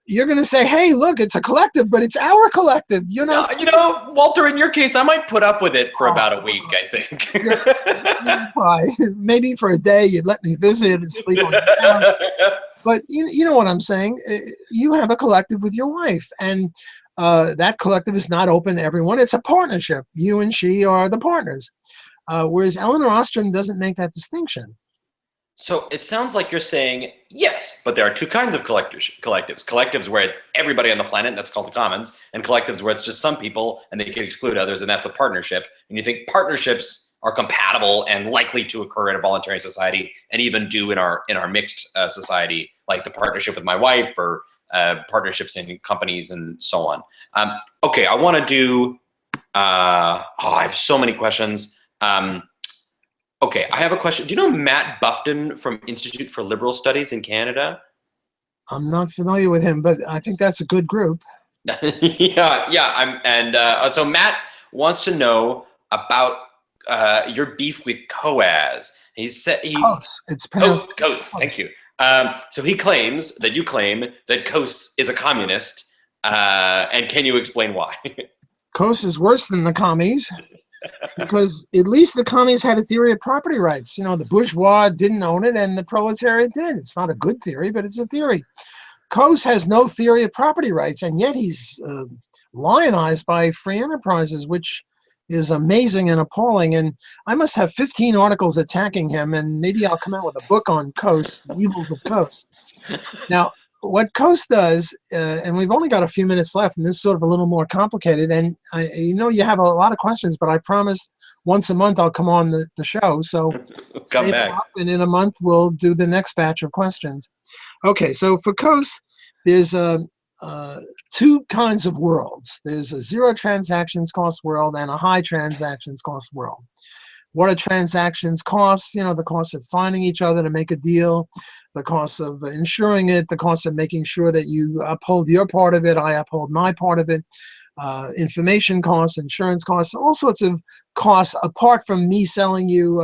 you're going to say, hey, look, it's a collective, but it's our collective. Walter, in your case, I might put up with it for about a week, I think. Maybe for a day, you'd let me visit and sleep on the couch. But you know what I'm saying? You have a collective with your wife, and that collective is not open to everyone. It's a partnership. You and she are the partners. Whereas Eleanor Ostrom doesn't make that distinction. So it sounds like you're saying, yes, but there are two kinds of collectives. Collectives where it's everybody on the planet, and that's called the commons, and collectives where it's just some people, and they can exclude others, and that's a partnership. And you think partnerships are compatible and likely to occur in a voluntary society, and even do in our mixed society, like the partnership with my wife, or partnerships in companies, and so on. Okay, I want to do, I have so many questions. Okay, I have a question. Do you know Matt Buffton from Institute for Liberal Studies in Canada? I'm not familiar with him, but I think that's a good group. Yeah. So Matt wants to know about your beef with Coase. Coase. It's pronounced Coase. Thank you. So he claims that you claim that Coase is a communist, and can you explain why? Coase is worse than the commies. Because at least the commies had a theory of property rights. The bourgeois didn't own it and the proletariat did. It's not a good theory, but it's a theory. Coase has no theory of property rights, and yet he's lionized by free enterprises, which is amazing and appalling. And I must have 15 articles attacking him, and maybe I'll come out with a book on Coase, the evils of Coase. Now, what Coase does, and we've only got a few minutes left, and this is sort of a little more complicated, and you have a lot of questions, but I promised once a month I'll come on the show, so come back. And in a month we'll do the next batch of questions. Okay, so for Coase, there's two kinds of worlds. There's a zero transactions cost world and a high transactions cost world. What are transactions costs? The cost of finding each other to make a deal, the cost of insuring it, the cost of making sure that you uphold your part of it, I uphold my part of it, information costs, insurance costs, all sorts of costs apart from me selling you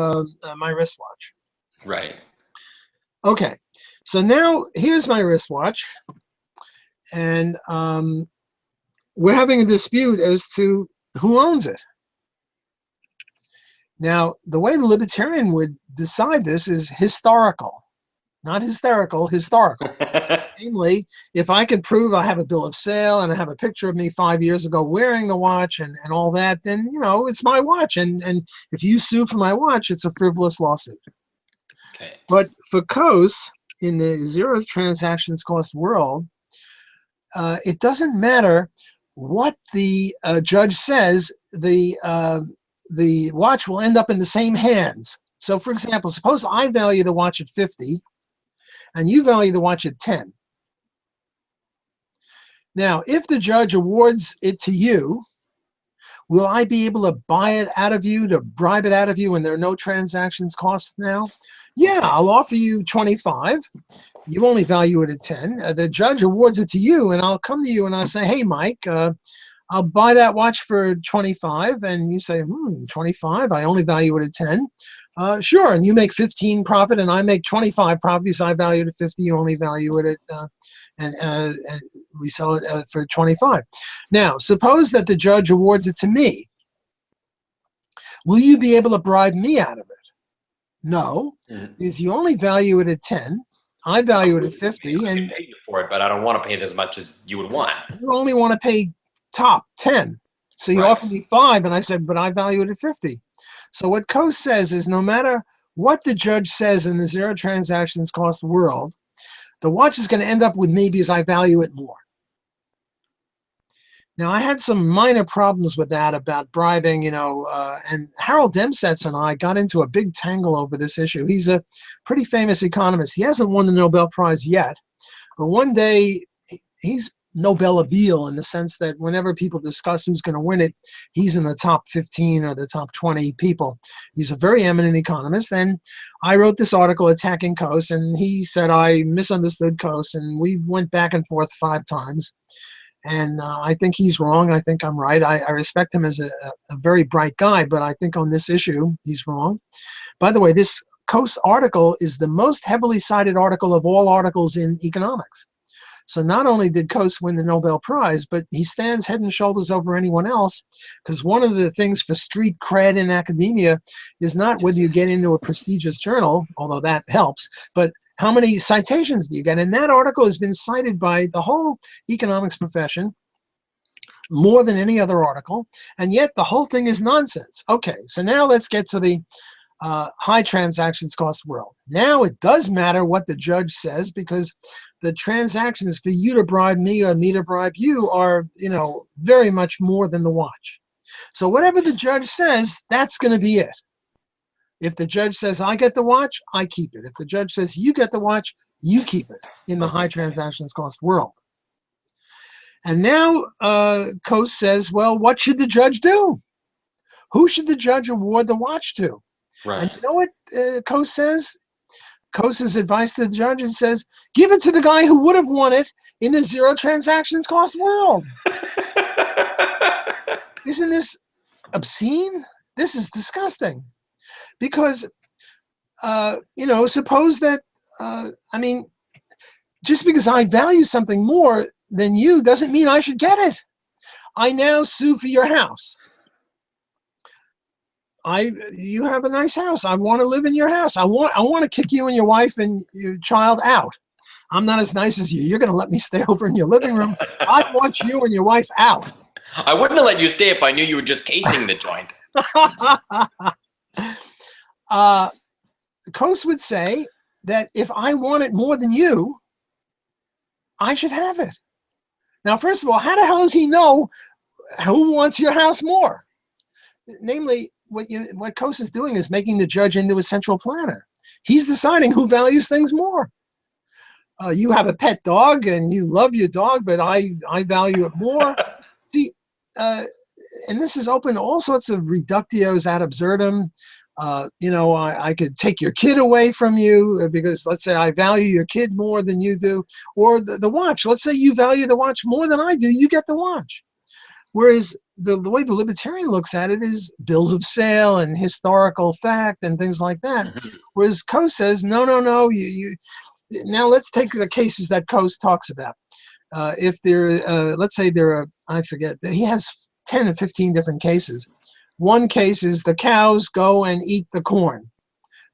my wristwatch. Right. Okay, so now here's my wristwatch, and we're having a dispute as to who owns it. Now, the way the libertarian would decide this is historical, not hysterical, historical. Namely, if I could prove I have a bill of sale and I have a picture of me 5 years ago wearing the watch and all that, then, it's my watch. And if you sue for my watch, it's a frivolous lawsuit. Okay. But for Coase, in the zero transactions cost world, it doesn't matter what the judge says, the watch will end up in the same hands. So, for example, suppose I value the watch at 50 and you value the watch at 10. Now, if the judge awards it to you, will I be able to buy it out of you, to bribe it out of you when there are no transactions costs now? Yeah, I'll offer you 25. You only value it at 10. The judge awards it to you, and I'll come to you and I'll say, hey, Mike, I'll buy that watch for 25, and you say, 25, I only value it at 10. Sure, and you make 15 profit, and I make 25 profit because I value it at 50, you only value it at, and we sell it for 25. Now, suppose that the judge awards it to me. Will you be able to bribe me out of it? No, because you only value it at 10. I value it at 50, and pay you for it, but I don't want to pay it as much as you would want. You only want to pay top 10. So you offered me 5, and I said, but I value it at 50. So what Coase says is no matter what the judge says in the zero transactions cost world, the watch is going to end up with me because I value it more. Now, I had some minor problems with that about bribing, and Harold Demsetz and I got into a big tangle over this issue. He's a pretty famous economist. He hasn't won the Nobel Prize yet, but one day he's Nobelable in the sense that whenever people discuss who's going to win it, he's in the top 15 or the top 20 people. He's a very eminent economist, and I wrote this article attacking Coase, and he said I misunderstood Coase, and we went back and forth 5 times. And I think he's wrong. I think I'm right. I respect him as a very bright guy, but I think on this issue, he's wrong. By the way, this Coase article is the most heavily cited article of all articles in economics. So not only did Coase win the Nobel Prize, but he stands head and shoulders over anyone else, because one of the things for street cred in academia is not whether you get into a prestigious journal, although that helps, but how many citations do you get? And that article has been cited by the whole economics profession more than any other article, and yet the whole thing is nonsense. Okay, so now let's get to the high transactions cost world. Now it does matter what the judge says, because the transactions for you to bribe me or me to bribe you are, very much more than the watch. So whatever the judge says, that's going to be it. If the judge says I get the watch, I keep it. If the judge says you get the watch, you keep it in the high transactions cost world. And now Coase says, well, what should the judge do? Who should the judge award the watch to? Right. And you know what Coase says? Coase's advice to the judge says, give it to the guy who would have won it in the zero transactions cost world. Isn't this obscene? This is disgusting. Because, suppose that, just because I value something more than you doesn't mean I should get it. I now sue for your house. You have a nice house. I want to live in your house. I want to kick you and your wife and your child out. I'm not as nice as you. You're going to let me stay over in your living room. I want you and your wife out. I wouldn't have let you stay if I knew you were just casing the joint. Coase would say that if I want it more than you, I should have it. Now, first of all, how the hell does he know who wants your house more? Namely, what Coase is doing is making the judge into a central planner. He's deciding who values things more. You have a pet dog and you love your dog, but I value it more. See, and this is open to all sorts of reductios ad absurdum. I could take your kid away from you because, let's say, I value your kid more than you do. Or the watch. Let's say you value the watch more than I do. You get the watch. Whereas the way the libertarian looks at it is bills of sale and historical fact and things like that. Whereas Coase says, no. Now let's take the cases that Coase talks about. If there, let's say there are, I forget, he has 10 or 15 different cases. One case is the cows go and eat the corn.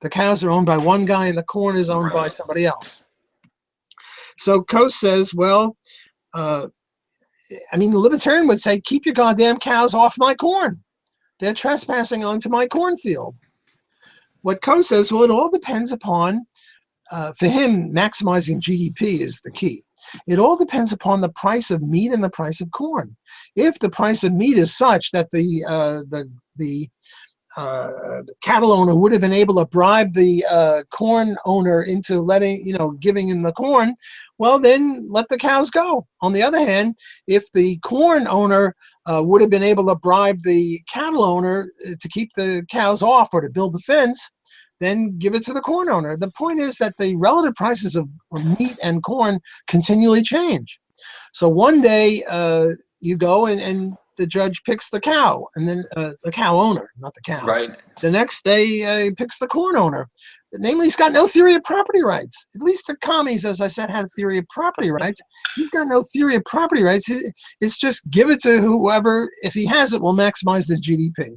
The cows are owned by one guy and the corn is owned by somebody else. So Coase says, well, the libertarian would say, keep your goddamn cows off my corn. They're trespassing onto my cornfield. What Coase says, well, it all depends upon, for him, maximizing GDP is the key. It all depends upon the price of meat and the price of corn. If the price of meat is such that the cattle owner would have been able to bribe the corn owner into giving him the corn, well, then let the cows go. On the other hand, if the corn owner would have been able to bribe the cattle owner to keep the cows off or to build the fence, then give it to the corn owner. The point is that the relative prices of meat and corn continually change. So one day you go and the judge picks the cow, and then the cow owner, not the cow. Right. The next day, he picks the corn owner. Namely, he's got no theory of property rights. At least the commies, as I said, had a theory of property rights. He's got no theory of property rights. It's just give it to whoever, if he has it, will maximize the GDP.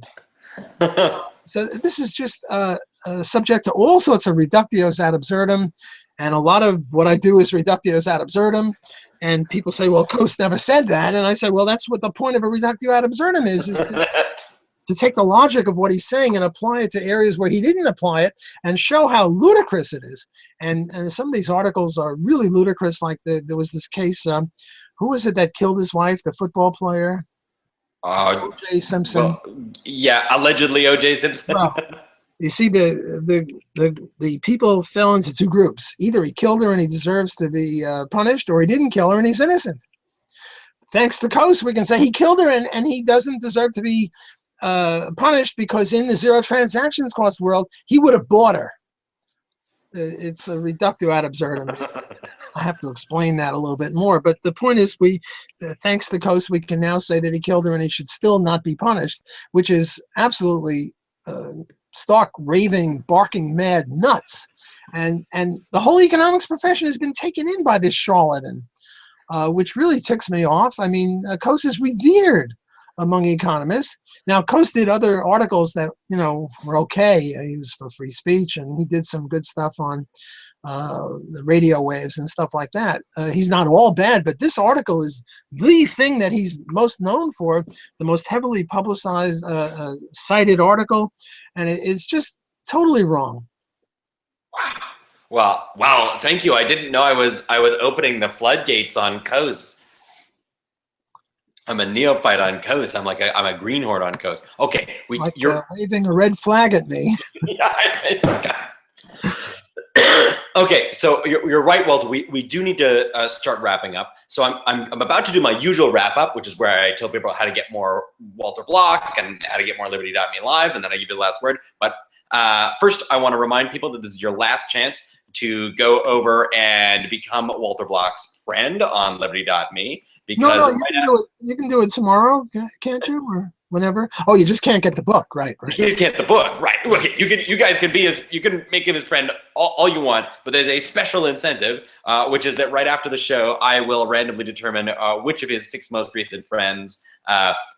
So this is just subject to all sorts of reductios ad absurdum. And a lot of what I do is reductios ad absurdum. And people say, well, Coase never said that. And I say, well, that's what the point of a reductio ad absurdum is to take the logic of what he's saying and apply it to areas where he didn't apply it and show how ludicrous it is. And some of these articles are really ludicrous. Like there was this case, who was it that killed his wife, the football player? O.J. Simpson. Well, yeah, allegedly O.J. Simpson. Well, you see, the people fell into two groups. Either he killed her and he deserves to be punished, or he didn't kill her and he's innocent. Thanks to Coase, we can say he killed her and he doesn't deserve to be punished because in the zero transactions cost world, he would have bought her. It's a reductio ad absurdum. I have to explain that a little bit more. But the point is, thanks to Coase, we can now say that he killed her and he should still not be punished, which is absolutely stark, raving, barking mad nuts. And the whole economics profession has been taken in by this charlatan, which really ticks me off. I mean, Coase is revered among economists. Now, Coase did other articles that, were okay. He was for free speech, and he did some good stuff on the radio waves and stuff like that. He's not all bad, but this article is the thing that he's most known for, the most heavily publicized, cited article, and it's just totally wrong. Wow. Wow. Thank you. I didn't know I was opening the floodgates on Coase. I'm a neophyte on Coase. I'm a greenhorn on Coase. Okay, you're waving a red flag at me. Yeah. Okay, so you're right, Walter. We do need to start wrapping up. So I'm about to do my usual wrap up, which is where I tell people how to get more Walter Block and how to get more Liberty.me live, and then I give you the last word. But first, I want to remind people that this is your last chance to go over and become Walter Block's friend on Liberty.me. No, you can do it tomorrow, can't you? Or whenever. Oh, you just can't get the book, right? You can't get the book, right? Okay, you guys can you can make him his friend all you want, but there's a special incentive, which is that right after the show, I will randomly determine which of his 6 most recent friends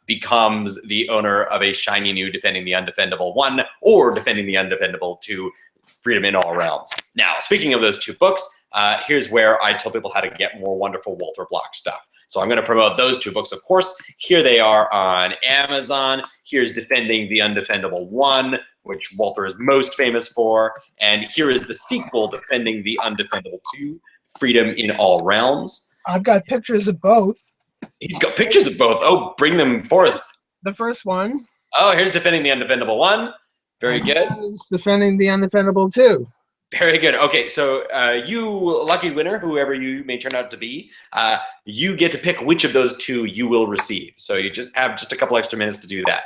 becomes the owner of a shiny new Defending the Undefendable 1 or Defending the Undefendable 2, Freedom in All Realms. Now, speaking of those 2 books, here's where I tell people how to get more wonderful Walter Block stuff. So I'm going to promote those 2 books, of course. Here they are on Amazon. Here's Defending the Undefendable 1, which Walter is most famous for. And here is the sequel, Defending the Undefendable 2, Freedom in All Realms. I've got pictures of both. He's got pictures of both. Oh, bring them forth. The first one. Oh, here's Defending the Undefendable 1. Very good. Defending the Undefendable 2. Very good. Okay, so you lucky winner, whoever you may turn out to be, you get to pick which of those 2 you will receive. So you just have a couple extra minutes to do that.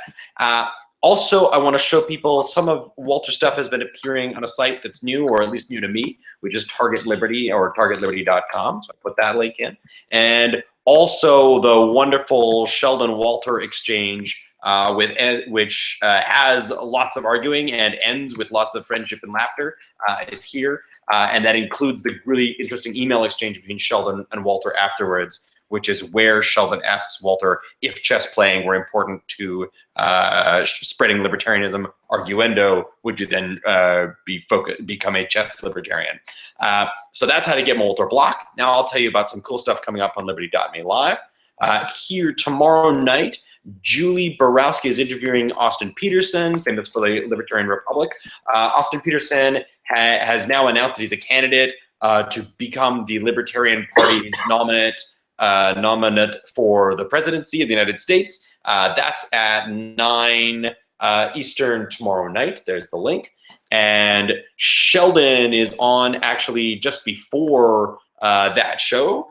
Also, I want to show people some of Walter's stuff has been appearing on a site that's new, or at least new to me, which is Target Liberty or targetliberty.com. So I put that link in. And also the wonderful Sheldon Walter exchange, which has lots of arguing and ends with lots of friendship and laughter, is here. And that includes the really interesting email exchange between Sheldon and Walter afterwards, which is where Sheldon asks Walter if chess playing were important to spreading libertarianism. Arguendo, would you then become a chess libertarian? So that's how to get Walter Block. Now I'll tell you about some cool stuff coming up on Liberty.me Live. Here tomorrow night, Julie Borowski is interviewing Austin Peterson, famous for the Libertarian Republic. Austin Peterson has now announced that he's a candidate to become the Libertarian Party's nominate for the presidency of the United States. That's at 9 Eastern tomorrow night. There's the link. And Sheldon is on actually just before that show.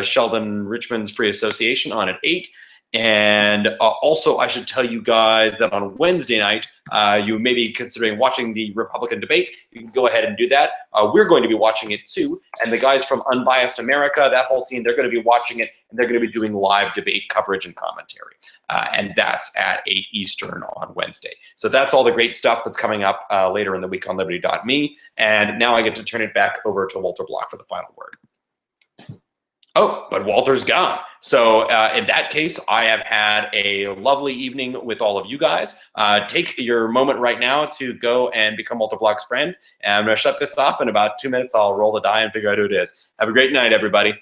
Sheldon Richmond's Free Association on at 8. And also, I should tell you guys that on Wednesday night, you may be considering watching the Republican debate. You can go ahead and do that. We're going to be watching it too. And the guys from Unbiased America, that whole team, they're going to be watching it, and they're going to be doing live debate coverage and commentary. And that's at 8 Eastern on Wednesday. So that's all the great stuff that's coming up later in the week on Liberty.me. And now I get to turn it back over to Walter Block for the final word. Oh, but Walter's gone. So in that case, I have had a lovely evening with all of you guys. Take your moment right now to go and become Walter Block's friend. And I'm going to shut this off in about 2 minutes. I'll roll the die and figure out who it is. Have a great night, everybody.